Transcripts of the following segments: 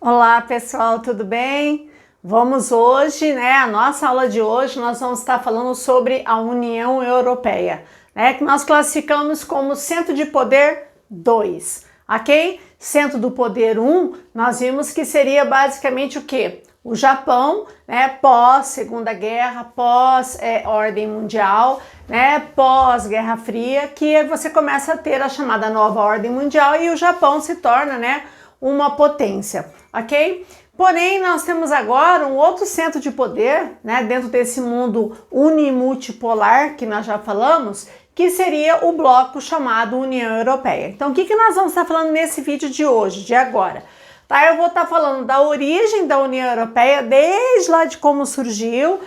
Olá pessoal, tudo bem? Vamos hoje, a nossa aula de hoje nós vamos estar falando sobre a União Europeia, que nós classificamos como Centro de Poder 2, ok? Centro do Poder 1, nós vimos que seria basicamente o quê? O Japão, pós Segunda Guerra, pós Ordem Mundial, pós Guerra Fria, que você começa a ter a chamada Nova Ordem Mundial e o Japão se torna, uma potência, ok? Porém, nós temos agora um outro centro de poder, dentro desse mundo unimultipolar que nós já falamos, que seria o bloco chamado União Europeia. Então, o que nós vamos estar falando nesse vídeo de hoje, de agora? Eu vou estar falando da origem da União Europeia, desde lá de como surgiu,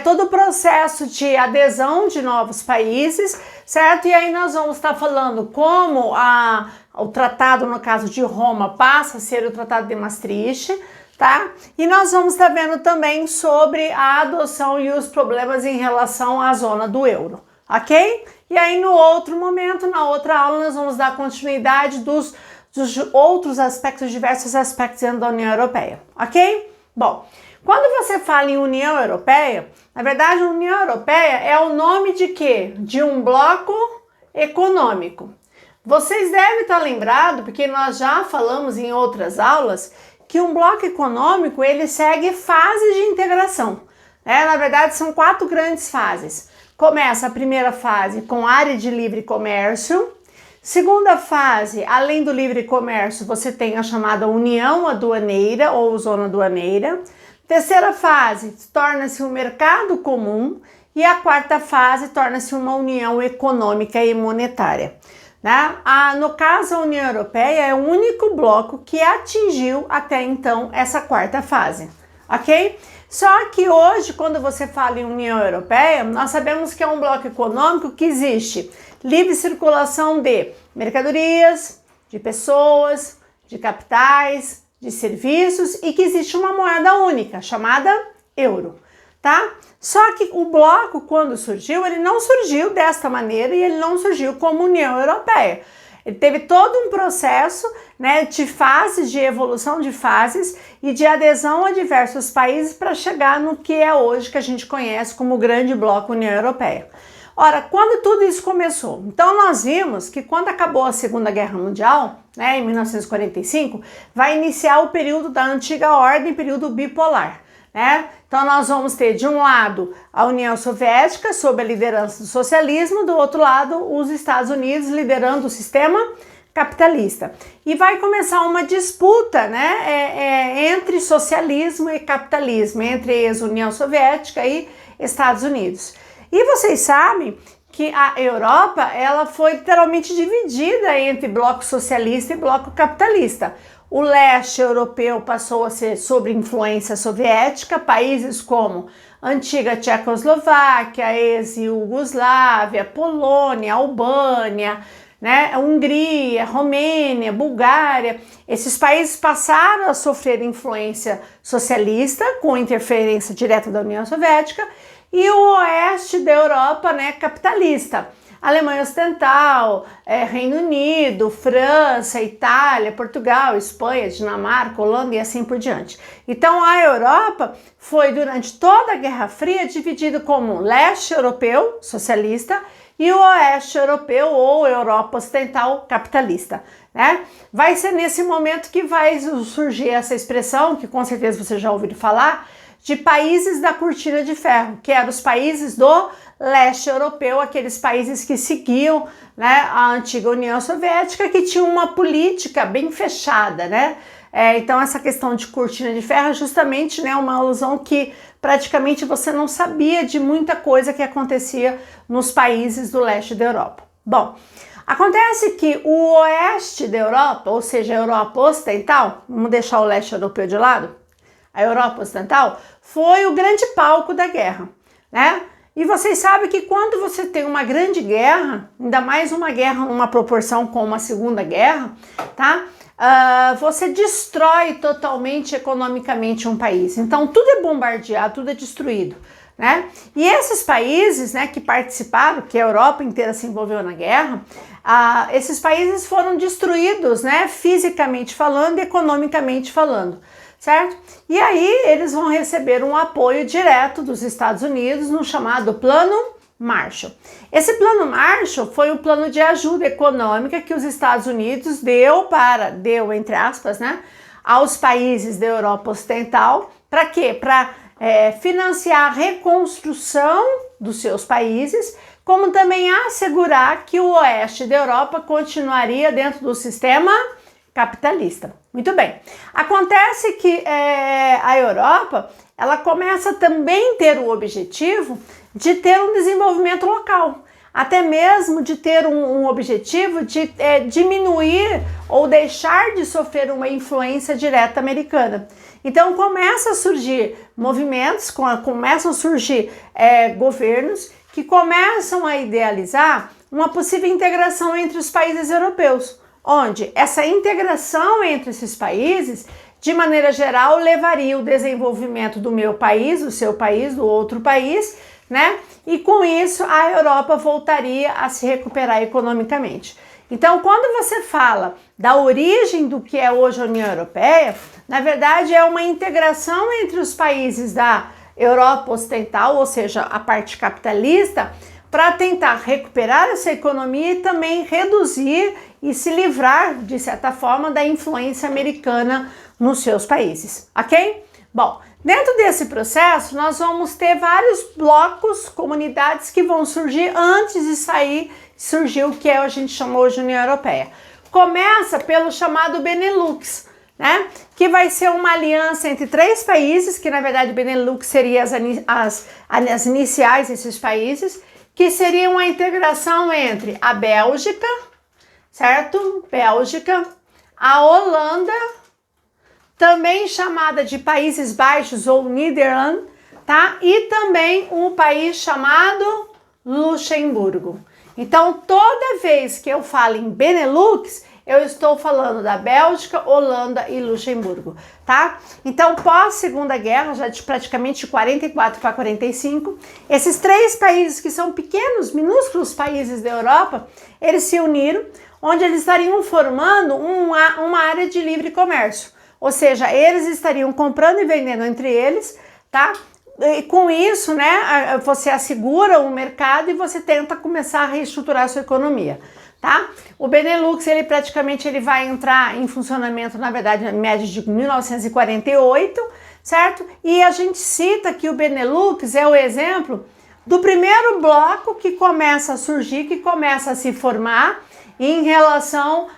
todo o processo de adesão de novos países, certo? E aí nós vamos estar falando como o tratado, no caso de Roma, passa a ser o Tratado de Maastricht, tá? E nós vamos estar vendo também sobre a adoção e os problemas em relação à zona do euro, ok? E aí no outro momento, na outra aula, nós vamos dar continuidade dos outros aspectos, diversos aspectos dentro da União Europeia, ok? Bom, quando você fala em União Europeia, na verdade, a União Europeia é o nome de quê? De um bloco econômico. Vocês devem estar lembrados, porque nós já falamos em outras aulas, que um bloco econômico, ele segue fases de integração. Na verdade, são 4 grandes fases. Começa a primeira fase com área de livre comércio. Segunda fase, além do livre comércio, você tem a chamada União Aduaneira ou Zona Aduaneira. Terceira fase, torna-se um mercado comum. E a quarta fase, torna-se uma união econômica e monetária. No caso, a União Europeia é o único bloco que atingiu até então essa quarta fase, ok? Só que hoje, quando você fala em União Europeia, nós sabemos que é um bloco econômico que existe livre circulação de mercadorias, de pessoas, de capitais, de serviços e que existe uma moeda única, chamada euro, tá? Só que o bloco, quando surgiu, ele não surgiu desta maneira e ele não surgiu como União Europeia. Ele teve todo um processo, de fases, de evolução de fases e de adesão a diversos países para chegar no que é hoje que a gente conhece como o grande bloco União Europeia. Ora, quando tudo isso começou? Então nós vimos que quando acabou a Segunda Guerra Mundial, em 1945, vai iniciar o período da antiga ordem, período bipolar. Então nós vamos ter de um lado a União Soviética sob a liderança do socialismo, do outro lado os Estados Unidos liderando o sistema capitalista. E vai começar uma disputa entre socialismo e capitalismo, entre ex-União Soviética e Estados Unidos. E vocês sabem que a Europa ela foi literalmente dividida entre bloco socialista e bloco capitalista. O leste europeu passou a ser sob influência soviética, países como antiga Tchecoslováquia, ex-Iugoslávia, Polônia, Albânia, Hungria, Romênia, Bulgária. Esses países passaram a sofrer influência socialista com interferência direta da União Soviética e o oeste da Europa, capitalista. Alemanha Ocidental, Reino Unido, França, Itália, Portugal, Espanha, Dinamarca, Holanda e assim por diante. Então a Europa foi durante toda a Guerra Fria dividida como leste europeu, socialista, e o oeste europeu ou Europa Ocidental, capitalista. Vai ser nesse momento que vai surgir essa expressão, que com certeza você já ouviu falar, de países da cortina de ferro, que eram os países do leste europeu, aqueles países que seguiam a antiga União Soviética, que tinha uma política bem fechada, então essa questão de cortina de ferro é justamente uma alusão que praticamente você não sabia de muita coisa que acontecia nos países do leste da Europa. Bom, acontece que o oeste da Europa, ou seja, a Europa Ocidental, vamos deixar o leste europeu de lado, a Europa Ocidental foi o grande palco da guerra, E vocês sabem que quando você tem uma grande guerra, ainda mais uma guerra numa proporção como a Segunda Guerra, você destrói totalmente economicamente um país. Então tudo é bombardeado, tudo é destruído, E esses países, que participaram, que a Europa inteira se envolveu na guerra, esses países foram destruídos, né, fisicamente falando e economicamente falando, certo? E aí eles vão receber um apoio direto dos Estados Unidos no chamado Plano Marshall. Esse Plano Marshall foi um plano de ajuda econômica que os Estados Unidos deu entre aspas, né, aos países da Europa Ocidental. Para quê? Para financiar a reconstrução dos seus países, como também assegurar que o oeste da Europa continuaria dentro do sistema capitalista. Muito bem. Acontece que a Europa, ela começa também a ter o objetivo de ter um desenvolvimento local, até mesmo de ter um objetivo de diminuir ou deixar de sofrer uma influência direta americana. Então começa a surgir movimentos, começam a surgir governos que começam a idealizar uma possível integração entre os países europeus, onde essa integração entre esses países, de maneira geral, levaria o desenvolvimento do meu país, do seu país, do outro país, né? E com isso a Europa voltaria a se recuperar economicamente. Então, quando você fala da origem do que é hoje a União Europeia, na verdade é uma integração entre os países da Europa Ocidental, ou seja, a parte capitalista, para tentar recuperar essa economia e também reduzir e se livrar, de certa forma, da influência americana nos seus países, ok? Bom, dentro desse processo, nós vamos ter vários blocos, comunidades que vão surgir antes de surgir o que a gente chamou de União Europeia. Começa pelo chamado Benelux, né? Que vai ser uma aliança entre 3 países, que na verdade Benelux seria as iniciais desses países, que seria uma integração entre a Bélgica, certo? Bélgica, a Holanda, também chamada de Países Baixos ou Nederland, tá? E também um país chamado Luxemburgo. Então, toda vez que eu falo em Benelux, eu estou falando da Bélgica, Holanda e Luxemburgo, tá? Então, pós Segunda Guerra, já de praticamente 44 para 45, esses 3 países que são pequenos, minúsculos países da Europa, eles se uniram, onde eles estariam formando uma área de livre comércio. Ou seja, eles estariam comprando e vendendo entre eles, tá? E com isso, né, você assegura o mercado e você tenta começar a reestruturar a sua economia, tá? O Benelux, ele praticamente vai entrar em funcionamento, na verdade, na média de 1948, certo? E a gente cita que o Benelux é o exemplo do primeiro bloco que começa a surgir, que começa a se formar em relação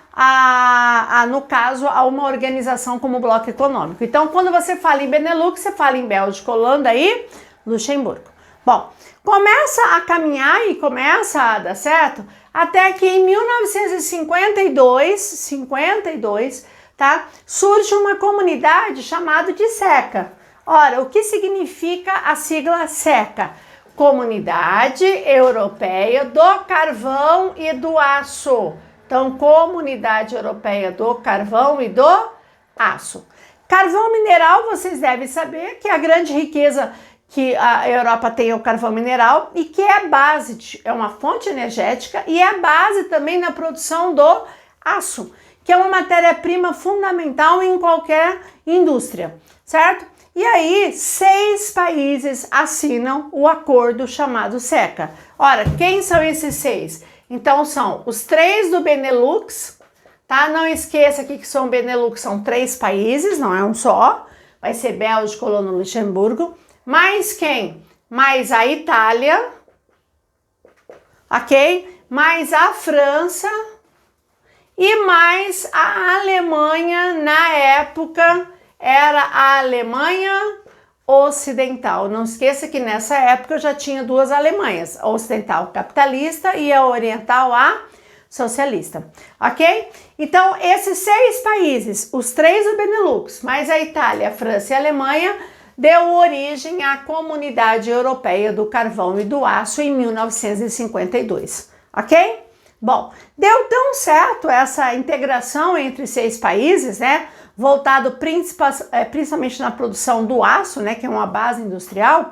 no caso, a uma organização como bloco econômico. Então, quando você fala em Benelux, você fala em Bélgica, Holanda e Luxemburgo. Bom, começa a caminhar e começa a dar certo até que em 1952, tá, surge uma comunidade chamada de SECA. Ora, o que significa a sigla SECA? Comunidade Europeia do Carvão e do Aço. Então, Comunidade Europeia do Carvão e do Aço. Carvão mineral, vocês devem saber que a grande riqueza que a Europa tem é o carvão mineral e que é base, é uma fonte energética e é base também na produção do aço, que é uma matéria-prima fundamental em qualquer indústria, certo? E aí, 6 países assinam o acordo chamado SECA. Ora, quem são esses 6? Então, são os 3 do Benelux, tá? Não esqueça aqui que são Benelux, são 3 países, não é um só. Vai ser Bélgica, Holanda, Luxemburgo. Mais quem? Mais a Itália, ok? Mais a França e mais a Alemanha. Na época, era a Alemanha Ocidental. Não esqueça que nessa época já tinha 2 Alemanhas, a ocidental capitalista e a oriental a socialista, ok? Então, esses 6 países, os 3 do Benelux, mais a Itália, a França e a Alemanha, deu origem à Comunidade Europeia do Carvão e do Aço em 1952, ok? Bom, deu tão certo essa integração entre 6 países, né? Voltado principalmente na produção do aço, né, que é uma base industrial,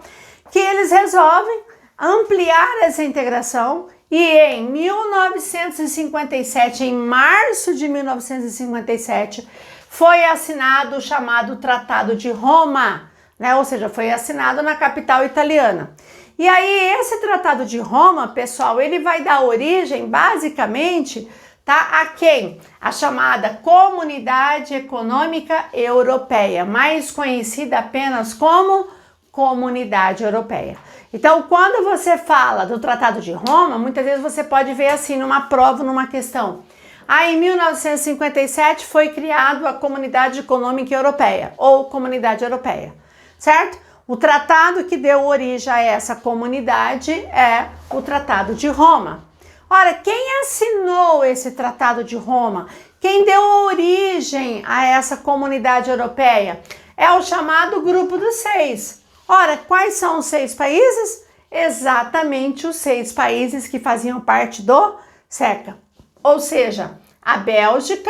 que eles resolvem ampliar essa integração E em 1957, em março de 1957, foi assinado o chamado Tratado de Roma, né? Ou seja, foi assinado na capital italiana. E aí esse Tratado de Roma, pessoal, ele vai dar origem basicamente, tá, a quem? A chamada Comunidade Econômica Europeia, mais conhecida apenas como Comunidade Europeia. Então, quando você fala do Tratado de Roma, muitas vezes você pode ver assim numa prova, numa questão. Aí, em 1957 foi criado a Comunidade Econômica Europeia, ou Comunidade Europeia, certo? O tratado que deu origem a essa comunidade é o Tratado de Roma. Ora, quem assinou esse Tratado de Roma? Quem deu origem a essa comunidade europeia? É o chamado Grupo dos Seis. Ora, quais são os 6 países? Exatamente os 6 países que faziam parte do SECA. Ou seja, a Bélgica,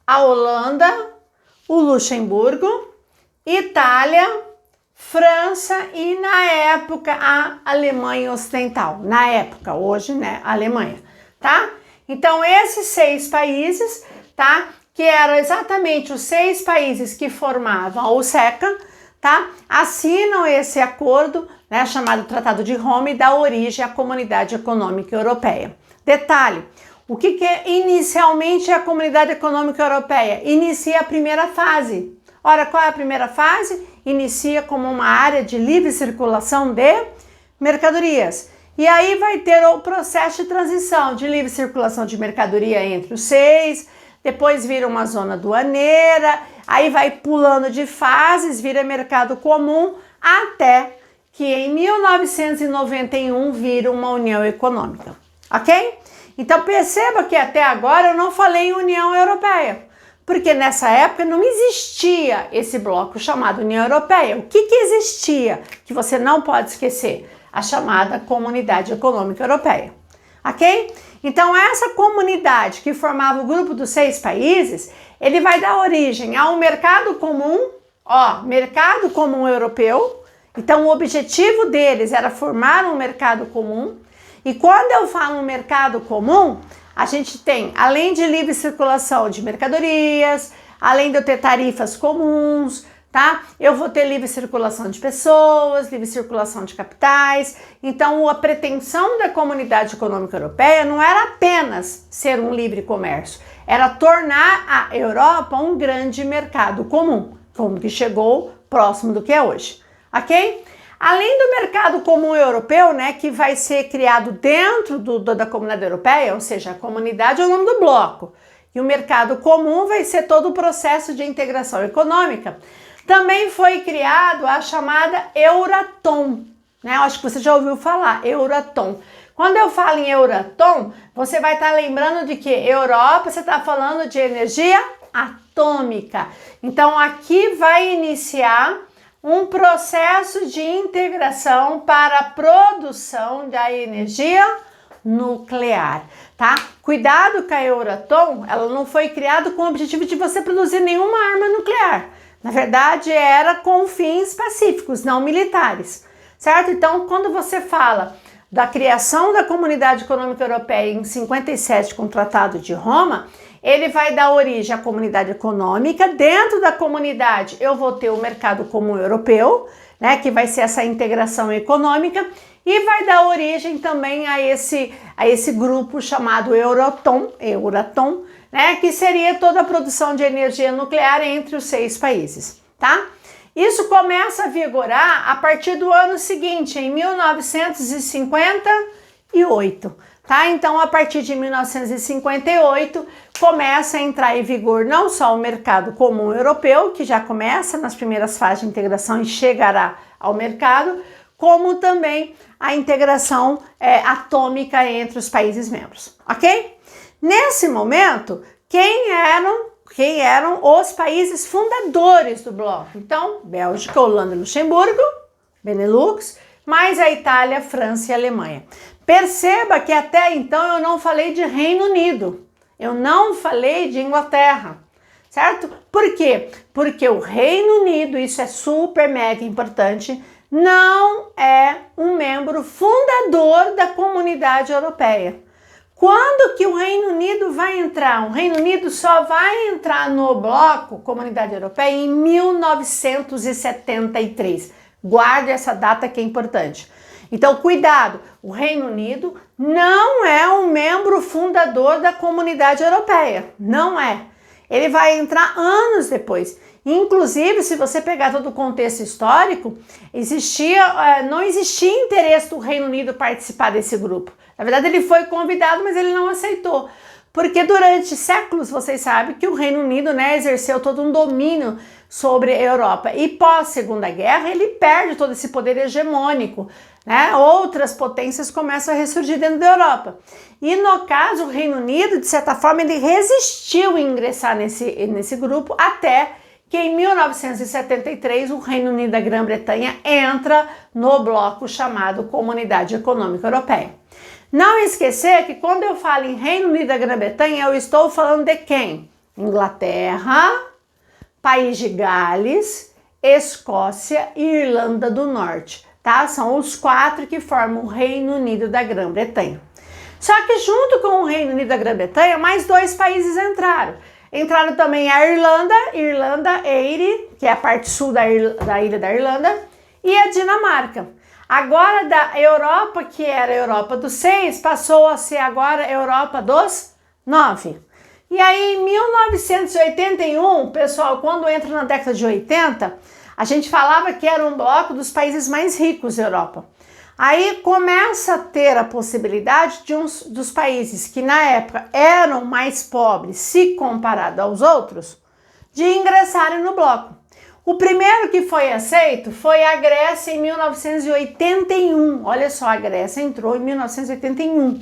a Holanda, o Luxemburgo, Itália, França e, na época, a Alemanha Ocidental. Na época, hoje, né, a Alemanha, tá? Então, esses 6 países, tá? Que eram exatamente os 6 países que formavam o SECA, tá? Assinam esse acordo, né, chamado Tratado de Roma e dá origem à Comunidade Econômica Europeia. Detalhe, o que inicialmente é a Comunidade Econômica Europeia? Inicia a primeira fase. Ora, qual é a primeira fase? Inicia como uma área de livre circulação de mercadorias. E aí vai ter o processo de transição de livre circulação de mercadoria entre os 6, depois vira uma zona aduaneira, aí vai pulando de fases, vira mercado comum, até que em 1991 vira uma União Econômica, ok? Então perceba que até agora eu não falei em União Europeia, porque nessa época não existia esse bloco chamado União Europeia. O que existia, que você não pode esquecer? A chamada Comunidade Econômica Europeia, ok? Então essa comunidade que formava o grupo dos 6 países, ele vai dar origem a um mercado comum, mercado comum europeu. Então o objetivo deles era formar um mercado comum. E quando eu falo um mercado comum, a gente tem, além de livre circulação de mercadorias, além de eu ter tarifas comuns, tá? Eu vou ter livre circulação de pessoas, livre circulação de capitais. Então, a pretensão da Comunidade Econômica Europeia não era apenas ser um livre comércio, era tornar a Europa um grande mercado comum, como que chegou próximo do que é hoje, ok? Além do mercado comum europeu, né, que vai ser criado dentro da Comunidade Europeia, ou seja, a comunidade é o nome do bloco, e o mercado comum vai ser todo o processo de integração econômica, também foi criado a chamada Euratom, né? Eu acho que você já ouviu falar, Euratom. Quando eu falo em Euratom, você vai estar lembrando de que Europa, você está falando de energia atômica. Então aqui vai iniciar um processo de integração para a produção da energia nuclear, tá? Cuidado com a Euratom, ela não foi criada com o objetivo de você produzir nenhuma arma nuclear. Na verdade, era com fins pacíficos, não militares, certo? Então, quando você fala da criação da Comunidade Econômica Europeia em 57 com o Tratado de Roma, ele vai dar origem à comunidade econômica. Dentro da comunidade eu vou ter o mercado comum europeu, né, que vai ser essa integração econômica, e vai dar origem também a esse grupo chamado Euratom, né, que seria toda a produção de energia nuclear entre os 6 países, tá? Isso começa a vigorar a partir do ano seguinte, em 1958, tá? Então, a partir de 1958, começa a entrar em vigor não só o mercado comum europeu, que já começa nas primeiras fases de integração e chegará ao mercado, como também a integração atômica entre os países membros, ok? Nesse momento, quem eram os países fundadores do bloco? Então, Bélgica, Holanda e Luxemburgo, Benelux, mais a Itália, França e Alemanha. Perceba que até então eu não falei de Reino Unido, eu não falei de Inglaterra, certo? Por quê? Porque o Reino Unido, isso é super mega importante, não é um membro fundador da Comunidade Europeia. Quando que o Reino Unido vai entrar? O Reino Unido só vai entrar no bloco Comunidade Europeia em 1973. Guarde essa data que é importante. Então, cuidado, o Reino Unido não é um membro fundador da Comunidade Europeia. Não é. Ele vai entrar anos depois. Inclusive, se você pegar todo o contexto histórico, não existia interesse do Reino Unido participar desse grupo. Na verdade, ele foi convidado, mas ele não aceitou. Porque durante séculos, vocês sabem que o Reino Unido, exerceu todo um domínio sobre a Europa. E pós-Segunda Guerra, ele perde todo esse poder hegemônico. Outras potências começam a ressurgir dentro da Europa. E no caso, o Reino Unido, de certa forma, ele resistiu em ingressar nesse grupo até que em 1973 o Reino Unido da Grã-Bretanha entra no bloco chamado Comunidade Econômica Europeia. Não esquecer que quando eu falo em Reino Unido da Grã-Bretanha, eu estou falando de quem? Inglaterra, País de Gales, Escócia e Irlanda do Norte, tá? São os 4 que formam o Reino Unido da Grã-Bretanha. Só que junto com o Reino Unido da Grã-Bretanha, mais 2 países entraram. Entraram também a Irlanda Eire, que é a parte sul da ilha da Irlanda, e a Dinamarca. Agora da Europa, que era a Europa dos 6, passou a ser agora a Europa dos 9. E aí em 1981, pessoal, quando entra na década de 80, a gente falava que era um bloco dos países mais ricos da Europa. Aí começa a ter a possibilidade dos países que na época eram mais pobres, se comparado aos outros, de ingressarem no bloco. O primeiro que foi aceito foi a Grécia em 1981. Olha só, a Grécia entrou em 1981,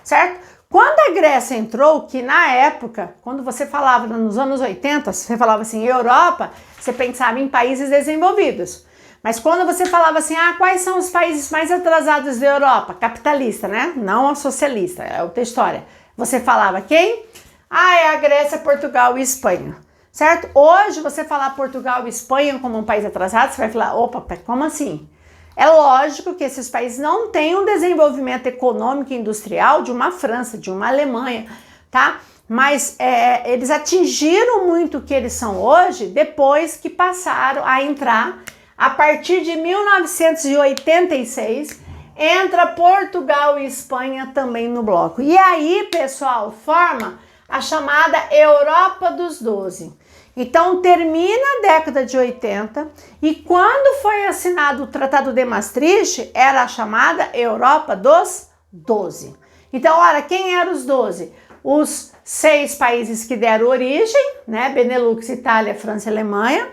certo? Quando a Grécia entrou, que na época, quando você falava nos anos 80, você falava assim, Europa, você pensava em países desenvolvidos. Mas quando você falava assim, quais são os países mais atrasados da Europa? Capitalista, Não a socialista, é outra história. Você falava quem? É a Grécia, Portugal e Espanha, certo? Hoje, você falar Portugal e Espanha como um país atrasado, você vai falar, opa, como assim? É lógico que esses países não têm um desenvolvimento econômico e industrial de uma França, de uma Alemanha, tá? Mas eles atingiram muito o que eles são hoje depois que passaram a entrar. A partir de 1986, entra Portugal e Espanha também no bloco. E aí, pessoal, forma a chamada Europa dos 12. Então, termina a década de 80 e quando foi assinado o Tratado de Maastricht, era a chamada Europa dos 12. Então, olha, quem eram os 12? Os 6 países que deram origem, Benelux, Itália, França e Alemanha.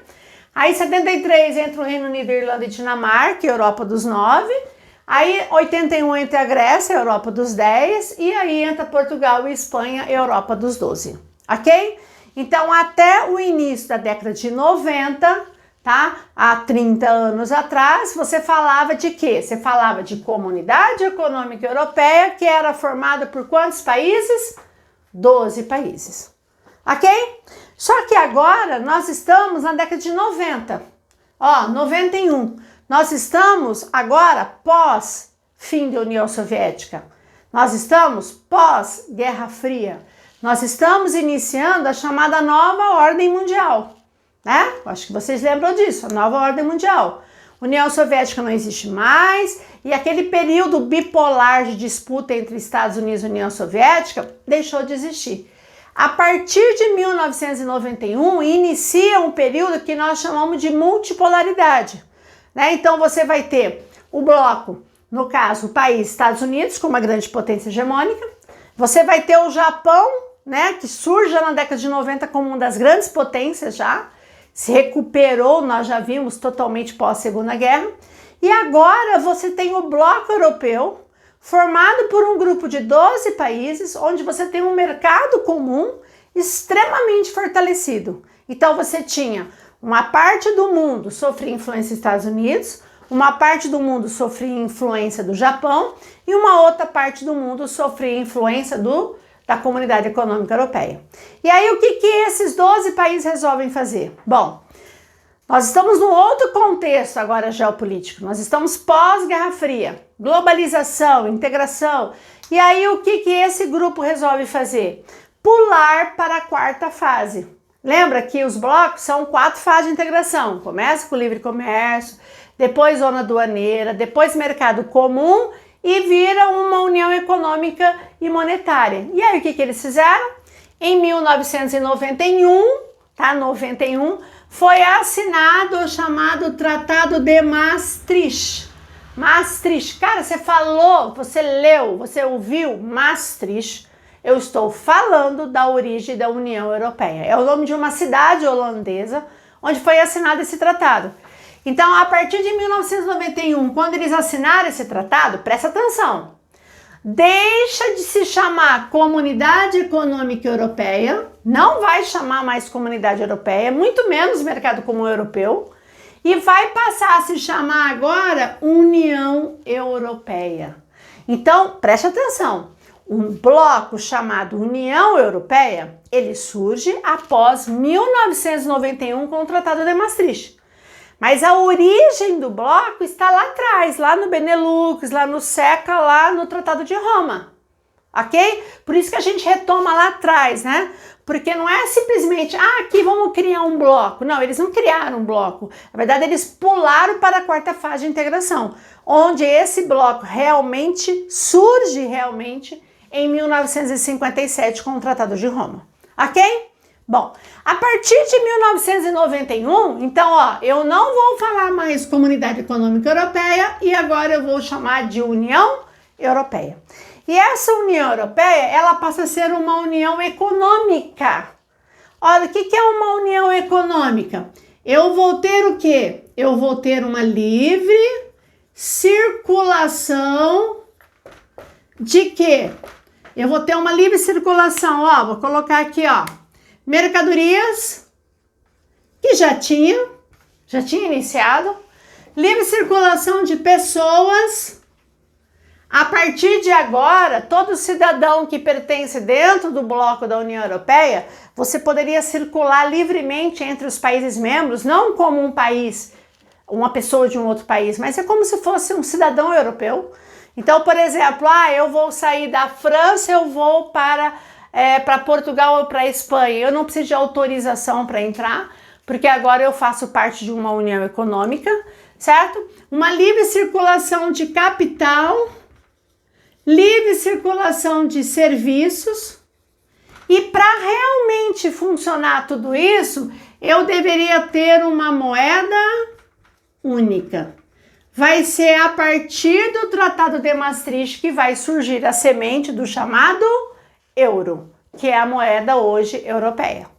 Aí, em 73, entra o Reino Unido, Irlanda e Dinamarca, Europa dos 9. Aí, 81, entra a Grécia, Europa dos 10. E aí, entra Portugal e Espanha, Europa dos 12. Ok? Então, até o início da década de 90, tá? Há 30 anos atrás, você falava de quê? Você falava de Comunidade Econômica Europeia, que era formada por quantos países? 12 países. Ok? Só que agora nós estamos na década de 90, 91. Nós estamos agora pós fim da União Soviética. Nós estamos pós Guerra Fria. Nós estamos iniciando a chamada Nova Ordem Mundial, Acho que vocês lembram disso, a Nova Ordem Mundial. União Soviética não existe mais e aquele período bipolar de disputa entre Estados Unidos e União Soviética deixou de existir. A partir de 1991, inicia um período que nós chamamos de multipolaridade. Então, você vai ter o bloco, no caso, o país Estados Unidos, com uma grande potência hegemônica. Você vai ter o Japão, que surge na década de 90 como uma das grandes potências já. Se recuperou, nós já vimos, totalmente pós-Segunda Guerra. E agora você tem o bloco europeu, formado por um grupo de 12 países, onde você tem um mercado comum extremamente fortalecido. Então você tinha uma parte do mundo sofria influência dos Estados Unidos, uma parte do mundo sofria influência do Japão e uma outra parte do mundo sofria influência da Comunidade Econômica Europeia. E aí o que esses 12 países resolvem fazer? Bom, Nós estamos num outro contexto agora geopolítico. Nós estamos pós-Guerra Fria, globalização, integração. E aí o que esse grupo resolve fazer? Pular para a quarta fase. Lembra que os blocos são 4 fases de integração. Começa com o livre comércio, depois zona aduaneira, depois mercado comum e vira uma união econômica e monetária. E aí o que eles fizeram? Em 1991, tá? 91, foi assinado o chamado Tratado de Maastricht. Maastricht, cara, você falou, você leu, você ouviu Maastricht. Eu estou falando da origem da União Europeia. É o nome de uma cidade holandesa onde foi assinado esse tratado. Então, a partir de 1991, quando eles assinaram esse tratado, presta atenção, deixa de se chamar Comunidade Econômica Europeia, não vai chamar mais Comunidade Europeia, muito menos Mercado Comum Europeu, e vai passar a se chamar agora União Europeia. Então, preste atenção, um bloco chamado União Europeia, ele surge após 1991 com o Tratado de Maastricht. Mas a origem do bloco está lá atrás, lá no Benelux, lá no SECA, lá no Tratado de Roma, ok? Por isso que a gente retoma lá atrás, né? Porque não é simplesmente, aqui vamos criar um bloco. Não, eles não criaram um bloco. Na verdade, eles pularam para a quarta fase de integração, onde esse bloco surge realmente em 1957 com o Tratado de Roma, ok? Bom, a partir de 1991, então, ó, eu não vou falar mais Comunidade Econômica Europeia e agora eu vou chamar de União Europeia. E essa União Europeia, ela passa a ser uma união econômica. Olha, o que é uma união econômica? Eu vou ter o quê? Eu vou ter uma livre circulação de quê? Eu vou ter uma livre circulação, ó, vou colocar aqui, ó, mercadorias, que já tinha iniciado, livre circulação de pessoas. A partir de agora, todo cidadão que pertence dentro do bloco da União Europeia, você poderia circular livremente entre os países membros, não como um país, uma pessoa de um outro país, mas é como se fosse um cidadão europeu. Então, por exemplo, eu vou sair da França, eu vou para Portugal ou para Espanha. Eu não preciso de autorização para entrar, porque agora eu faço parte de uma união econômica, certo? Uma livre circulação de capital, livre circulação de serviços, e para realmente funcionar tudo isso, eu deveria ter uma moeda única. Vai ser a partir do Tratado de Maastricht que vai surgir a semente do chamado euro, que é a moeda hoje europeia.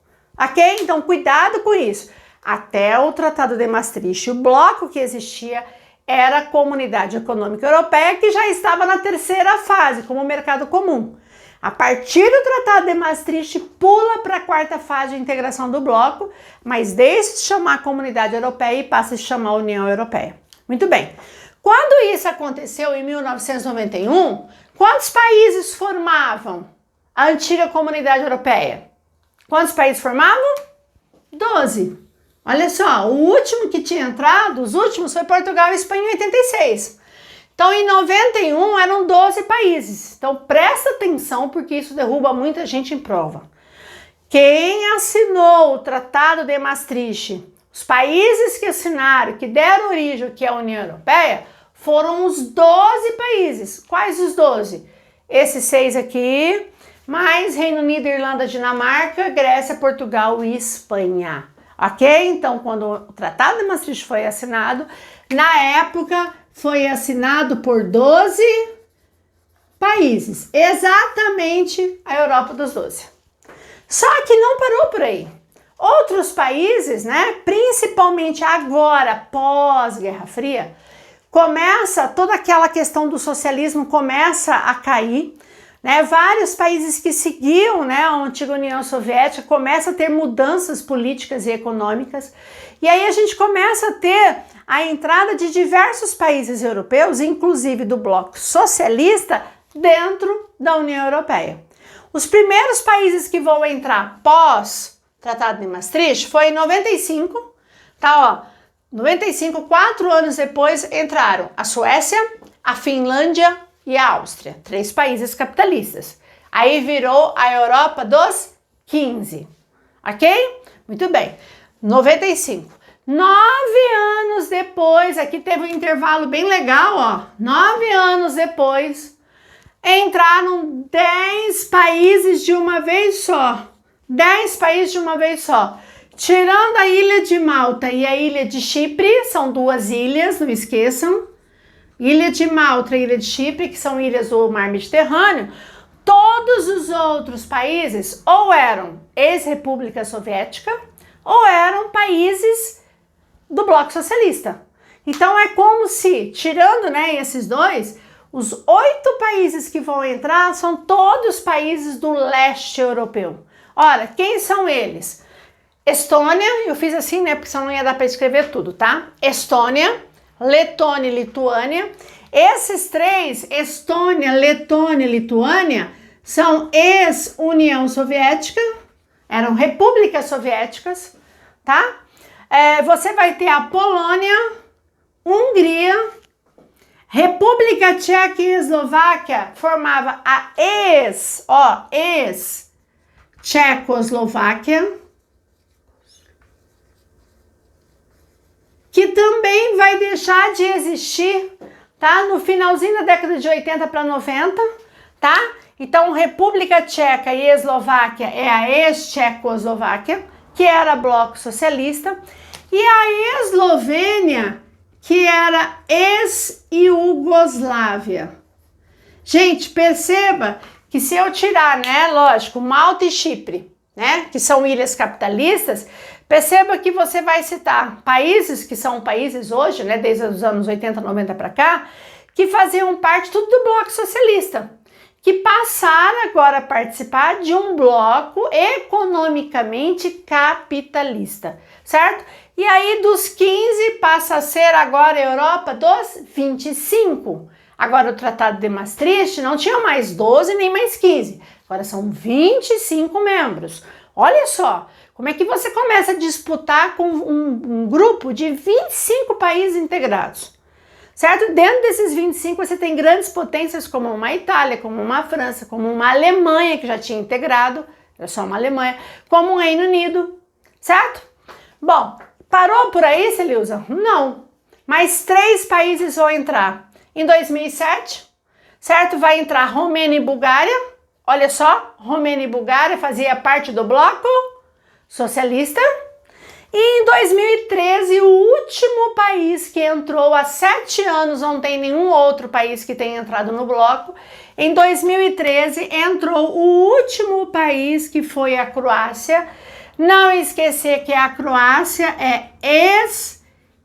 Ok? Então, cuidado com isso. Até o Tratado de Maastricht, o bloco que existia era a Comunidade Econômica Europeia, que já estava na terceira fase, como o mercado comum. A partir do Tratado de Maastricht, pula para a quarta fase de integração do bloco, mas deixa de chamar Comunidade Europeia e passa a se chamar União Europeia. Muito bem. Quando isso aconteceu em 1991, quantos países formavam a antiga Comunidade Europeia? Quantos países formavam? 12. Olha só, o último que tinha entrado, os últimos foi Portugal e Espanha em 86. Então, em 91 eram 12 países. Então, presta atenção porque isso derruba muita gente em prova. Quem assinou o Tratado de Maastricht, os países que assinaram, que deram origem ao que é a União Europeia, foram os 12 países. Quais os 12? Esses 6 aqui, mais Reino Unido, Irlanda, Dinamarca, Grécia, Portugal e Espanha. Ok? Então, quando o Tratado de Maastricht foi assinado, na época foi assinado por 12 países, exatamente a Europa dos 12. Só que não parou por aí. Outros países, né, principalmente agora, pós-Guerra Fria, começa toda aquela questão do socialismo começa a cair, né? Vários países que seguiam, né, a antiga União Soviética começam a ter mudanças políticas e econômicas, e aí a gente começa a ter a entrada de diversos países europeus, inclusive do bloco socialista, dentro da União Europeia. Os primeiros países que vão entrar pós Tratado de Maastricht foi em 95, Tá, ó. 95, 4 anos depois, entraram a Suécia, a Finlândia e a Áustria. 3 países capitalistas. Aí virou a Europa dos 15. Ok? Muito bem. 95. 9 anos depois, aqui teve um intervalo bem legal, ó. 9 anos depois, entraram 10 países de uma vez só. 10 países de uma vez só. Tirando a ilha de Malta e a ilha de Chipre, são 2 ilhas, não esqueçam. Ilha de Malta e ilha de Chipre, que são ilhas do Mar Mediterrâneo, todos os outros países ou eram ex-república soviética ou eram países do bloco socialista. Então é como se, tirando, né, esses 2, os 8 países que vão entrar são todos países do leste europeu. Ora, quem são eles? Estônia, eu fiz assim, né, porque senão não ia dar para escrever tudo, tá? Estônia, Letônia e Lituânia. Esses 3, Estônia, Letônia e Lituânia, são ex-União Soviética, eram repúblicas soviéticas, tá? Você vai ter a Polônia, Hungria, República Tcheca e Eslováquia, formava a ex-Tchecoslováquia, que também vai deixar de existir, tá? No finalzinho da década de 80 para 90, tá? Então, República Tcheca e Eslováquia é a ex-Tchecoslováquia, que era bloco socialista, e a Eslovênia, que era ex-Iugoslávia. Gente, perceba que se eu tirar, né, lógico, Malta e Chipre, né, que são ilhas capitalistas, perceba que você vai citar países que são países hoje, né, desde os anos 80, 90 para cá, que faziam parte tudo do bloco socialista, que passaram agora a participar de um bloco economicamente capitalista, certo? E aí dos 15 passa a ser agora a Europa dos 25. Agora o Tratado de Maastricht não tinha mais 12 nem mais 15, agora são 25 membros. Olha só, como é que você começa a disputar com um grupo de 25 países integrados, certo? Dentro desses 25 você tem grandes potências como uma Itália, como uma França, como uma Alemanha que já tinha integrado, era só uma Alemanha, como um Reino Unido, certo? Bom, parou por aí, Celilza? Não, mais 3 países vão entrar. Em 2007, certo? Vai entrar Romênia e Bulgária. Olha só, Romênia e Bulgária fazia parte do bloco socialista. E em 2013, o último país que entrou há 7 anos, não tem nenhum outro país que tenha entrado no bloco. Em 2013, entrou o último país, que foi a Croácia. Não esquecer que a Croácia é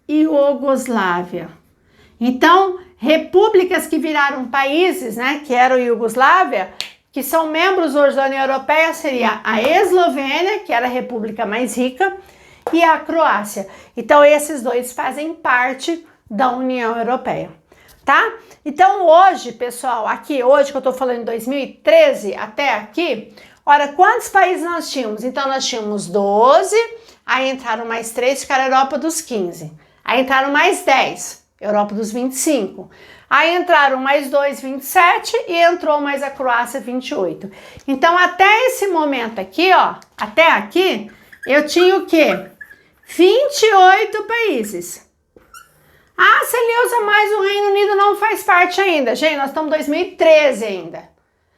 ex-Iugoslávia. Então, repúblicas que viraram países, né, que eram Iugoslávia, que são membros hoje da União Europeia, seria a Eslovênia, que era a república mais rica, e a Croácia. Então, esses 2 fazem parte da União Europeia, tá? Então, hoje, pessoal, aqui, hoje que eu tô falando em 2013 até aqui, olha, quantos países nós tínhamos? Então, nós tínhamos 12, aí entraram mais 3, ficaram a Europa dos 15. Aí entraram mais 10, Europa dos 25. Aí entraram mais 2, 27, e entrou mais a Croácia, 28. Então, até esse momento aqui, ó, até aqui, eu tinha o quê? 28 países. Ah, Celilza, mas o Reino Unido não faz parte ainda. Gente, nós estamos em 2013 ainda,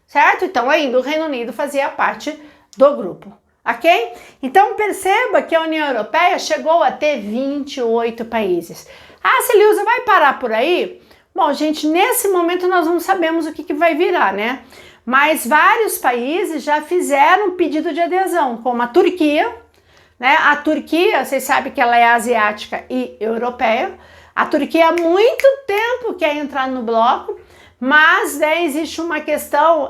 certo? Então, ainda o Reino Unido fazia parte do grupo, ok? Então, perceba que a União Europeia chegou a ter 28 países. Ah, Celilza, vai parar por aí? Bom, gente, nesse momento nós não sabemos o que vai virar, né? Mas vários países já fizeram pedido de adesão, como a Turquia, né? A Turquia, vocês sabem que ela é asiática e europeia. A Turquia há muito tempo quer entrar no bloco, mas, né, existe uma questão,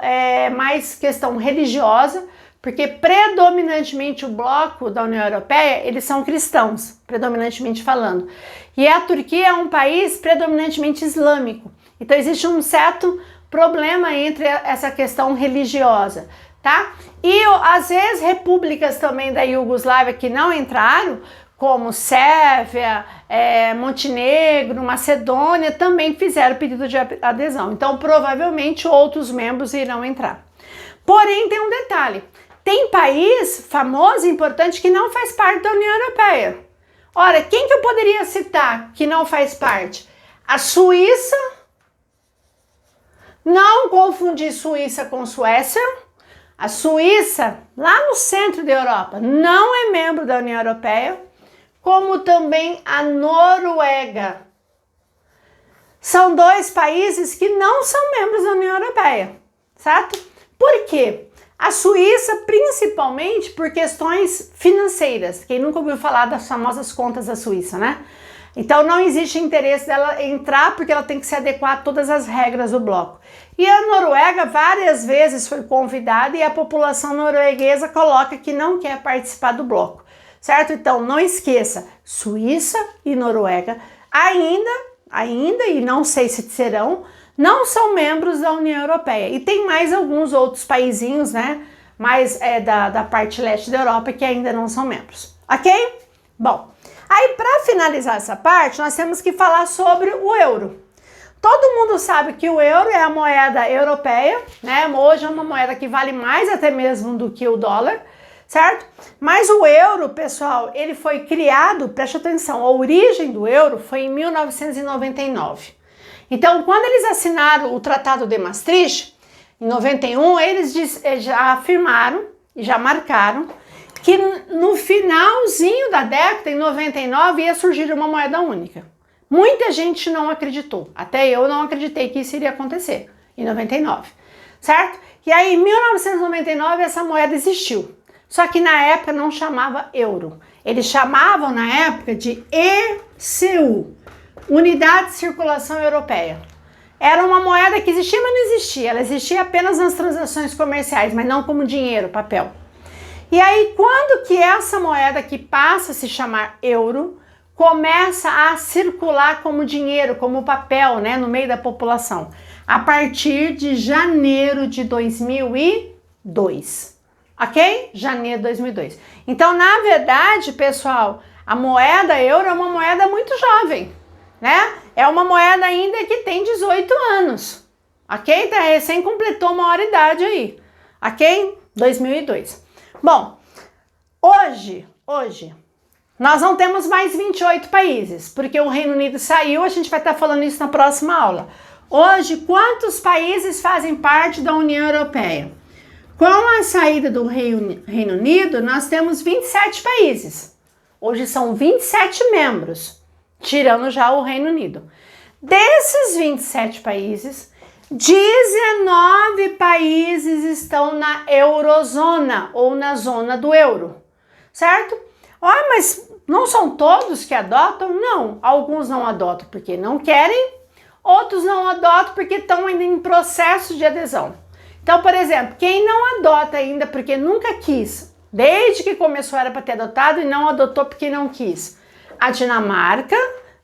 mais questão religiosa, porque predominantemente o bloco da União Europeia, eles são cristãos, predominantemente falando. E a Turquia é um país predominantemente islâmico. Então existe um certo problema entre essa questão religiosa, tá? E as ex-repúblicas também da Iugoslávia que não entraram, como Sérvia, Montenegro, Macedônia, também fizeram pedido de adesão. Então, provavelmente, outros membros irão entrar. Porém, tem um detalhe. Tem país famoso e importante que não faz parte da União Europeia. Ora, quem que eu poderia citar que não faz parte? A Suíça. Não confundir Suíça com Suécia. A Suíça, lá no centro da Europa, não é membro da União Europeia, como também a Noruega. São dois países que não são membros da União Europeia, certo? Por quê? A Suíça, principalmente por questões financeiras. Quem nunca ouviu falar das famosas contas da Suíça, né? Então não existe interesse dela entrar porque ela tem que se adequar a todas as regras do bloco. E a Noruega várias vezes foi convidada e a população norueguesa coloca que não quer participar do bloco, certo? Então não esqueça, Suíça e Noruega ainda, e não sei se serão, não são membros da União Europeia. E tem mais alguns outros paizinhos, né? Mais da parte leste da Europa que ainda não são membros, ok? Bom, aí para finalizar essa parte, nós temos que falar sobre o euro. Todo mundo sabe que o euro é a moeda europeia, né? Hoje é uma moeda que vale mais até mesmo do que o dólar, certo? Mas o euro, pessoal, ele foi criado, preste atenção, a origem do euro foi em 1999. Então, quando eles assinaram o Tratado de Maastricht, em 91, eles já afirmaram e já marcaram que no finalzinho da década, em 99, ia surgir uma moeda única. Muita gente não acreditou, até eu não acreditei que isso iria acontecer, em 99, certo? E aí, em 1999, essa moeda existiu, só que na época não chamava euro, eles chamavam na época de ECU, Unidade de Circulação Europeia. Era uma moeda que existia, mas não existia, ela existia apenas nas transações comerciais, mas não como dinheiro, papel. E aí, quando que essa moeda que passa a se chamar euro começa a circular como dinheiro, como papel, né, no meio da população? A partir de janeiro de 2002, ok? Janeiro de 2002. Então, na verdade, pessoal, a moeda euro é uma moeda muito jovem, né? É uma moeda ainda que tem 18 anos, ok? Então, recém completou uma maioridade aí, ok? 2002. Bom, hoje, nós não temos mais 28 países, porque o Reino Unido saiu, a gente vai estar falando isso na próxima aula. Hoje, quantos países fazem parte da União Europeia? Com a saída do Reino Unido, nós temos 27 países. Hoje são 27 membros, tirando já o Reino Unido. Desses 27 países, 19 países estão na eurozona ou na zona do euro, certo? Ah, mas não são todos que adotam? Não, alguns não adotam porque não querem, outros não adotam porque estão ainda em processo de adesão. Então, por exemplo, quem não adota ainda porque nunca quis, desde que começou era para ter adotado e não adotou porque não quis. A Dinamarca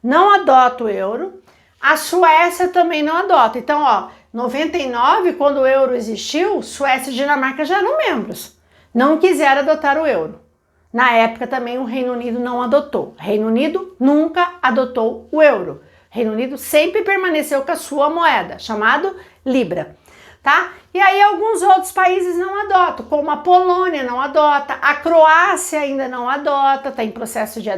não adota o euro, a Suécia também não adota. Então, ó, 99, quando o euro existiu, Suécia e Dinamarca já eram membros, não quiseram adotar o euro. Na época também o Reino Unido não adotou. O Reino Unido nunca adotou o euro. O Reino Unido sempre permaneceu com a sua moeda, chamado Libra, tá? E aí alguns outros países não adotam, como a Polônia não adota, a Croácia ainda não adota, está em processo de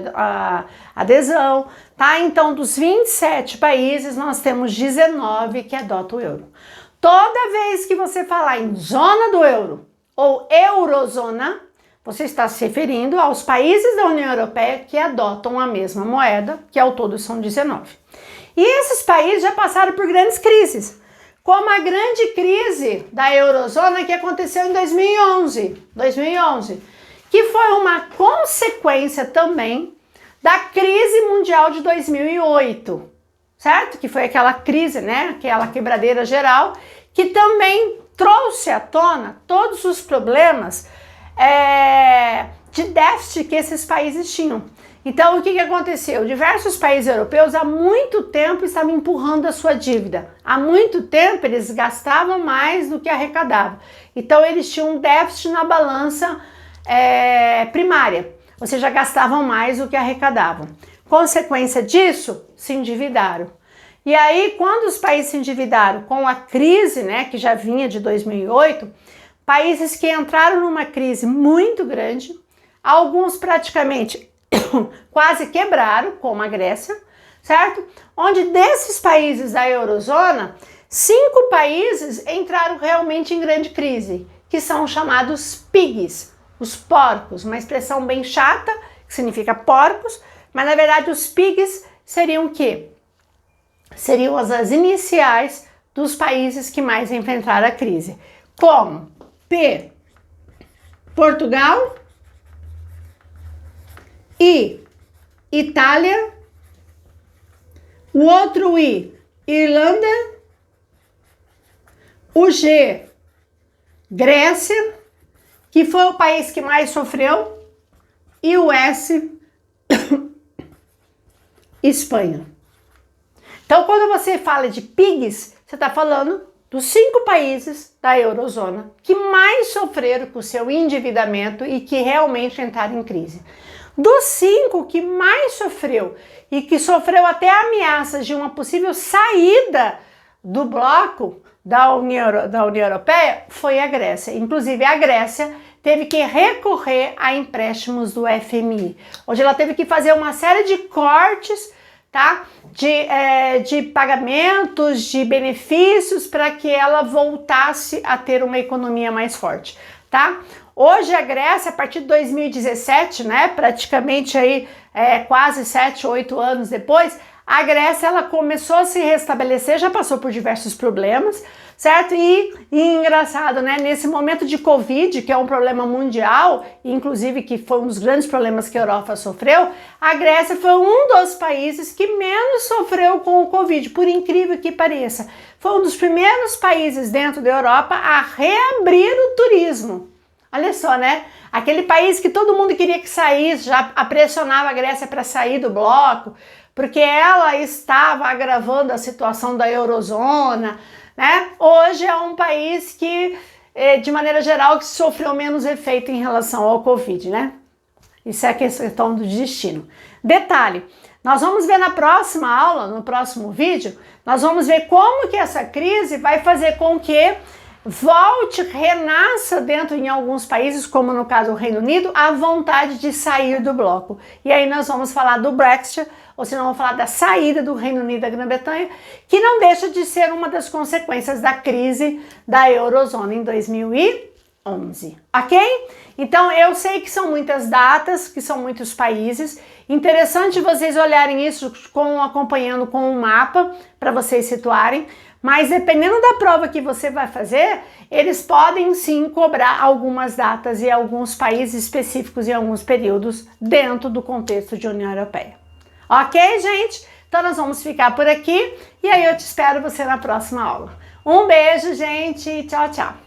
adesão, tá? Então, dos 27 países, nós temos 19 que adotam o euro. Toda vez que você falar em zona do euro ou eurozona, você está se referindo aos países da União Europeia que adotam a mesma moeda, que ao todo são 19. E esses países já passaram por grandes crises, como a grande crise da eurozona que aconteceu em 2011, que foi uma consequência também da crise mundial de 2008, certo? Que foi aquela crise, né? Aquela quebradeira geral, que também trouxe à tona todos os problemas de déficit que esses países tinham. Então, o que aconteceu? Diversos países europeus há muito tempo estavam empurrando a sua dívida. Há muito tempo eles gastavam mais do que arrecadavam. Então, eles tinham um déficit na balança primária. ou seja, gastavam mais do que arrecadavam. Consequência disso, se endividaram. E aí, quando os países se endividaram com a crise, né, que já vinha de 2008, países que entraram numa crise muito grande, alguns praticamente quase quebraram, como a Grécia, certo? Onde desses países da eurozona, 5 países entraram realmente em grande crise, que são chamados PIGs, os porcos, uma expressão bem chata, que significa porcos, mas na verdade os PIGs seriam o quê? Seriam as iniciais dos países que mais enfrentaram a crise. Como? P, Portugal, I, Itália, o outro I, Irlanda, o G, Grécia, que foi o país que mais sofreu, e o S, Espanha. Então, quando você fala de PIGs, você está falando dos 5 países da eurozona que mais sofreram com o seu endividamento e que realmente entraram em crise. Dos 5 que mais sofreu e que sofreu até ameaças de uma possível saída do bloco da União Europeia, foi a Grécia. Inclusive, a Grécia teve que recorrer a empréstimos do FMI, onde ela teve que fazer uma série de cortes, tá? De pagamentos, de benefícios para que ela voltasse a ter uma economia mais forte, tá? Hoje a Grécia, a partir de 2017, né, praticamente aí quase 7, 8 anos depois, a Grécia ela começou a se restabelecer, já passou por diversos problemas, certo? E engraçado, né? Nesse momento de Covid, que é um problema mundial, inclusive que foi um dos grandes problemas que a Europa sofreu, a Grécia foi um dos países que menos sofreu com o Covid, por incrível que pareça. Foi um dos primeiros países dentro da Europa a reabrir o turismo. Olha só, né? Aquele país que todo mundo queria que saísse, já pressionava a Grécia para sair do bloco, porque ela estava agravando a situação da eurozona, né? Hoje é um país que, de maneira geral, que sofreu menos efeito em relação ao Covid, né? Isso é a questão do destino. Detalhe, nós vamos ver na próxima aula, no próximo vídeo, nós vamos ver como que essa crise vai fazer com que renasça dentro em alguns países, como no caso o Reino Unido, a vontade de sair do bloco. E aí nós vamos falar do Brexit, ou se não, vamos falar da saída do Reino Unido da Grã-Bretanha, que não deixa de ser uma das consequências da crise da eurozona em 2011, ok? Então eu sei que são muitas datas, que são muitos países, interessante vocês olharem isso acompanhando com um mapa, para vocês situarem, mas dependendo da prova que você vai fazer, eles podem sim cobrar algumas datas e alguns países específicos em alguns períodos dentro do contexto de União Europeia. Ok, gente? Então nós vamos ficar por aqui e aí eu te espero você na próxima aula. Um beijo, gente. Tchau, tchau.